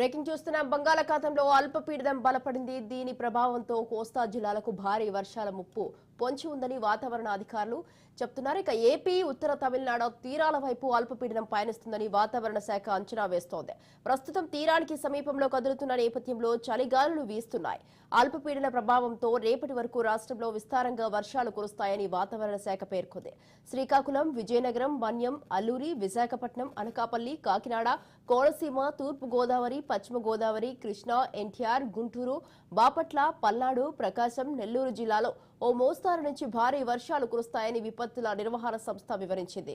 Breaking చూస్తున్నాం. బంగాళాఖాతంలో అల్పపీడనం బలపడింది. దీని ప్రభావంతో కోస్తా జిల్లాలకు భారీ వర్షాల ముప్పు పొంచి ఉందని వాతావరణ అధికారులు చెప్తున్నారు. ఇక ఏపీ, ఉత్తర తమిళనాడు తీరాల వైపు అల్పపీడనం పయనిస్తుందని వాతావరణ శాఖ అంచనా వేస్తోంది. ప్రస్తుతం తీరానికి సమీపంలో కదులుతున్న నేపథ్యంలో చలిగాలులు వీస్తున్నాయి. అల్పపీడన ప్రభావంతో రేపటి వరకు రాష్ట్రంలో విస్తారంగా వర్షాలు కురుస్తాయని వాతావరణ శాఖ పేర్కొంది. శ్రీకాకుళం, విజయనగరం, మన్యం, అల్లూరి, విశాఖపట్నం, అనకాపల్లి, కాకినాడ, కోనసీమ, తూర్పు గోదావరి, పశ్చిమ గోదావరి, కృష్ణా, ఎన్టీఆర్, గుంటూరు, బాపట్ల, పల్నాడు, ప్రకాశం, నెల్లూరు జిల్లాలో ఓ మోస్తారు నుంచి భారీ వర్షాలు కురుస్తాయని విపత్తుల నిర్వహణ సంస్థ వివరించింది.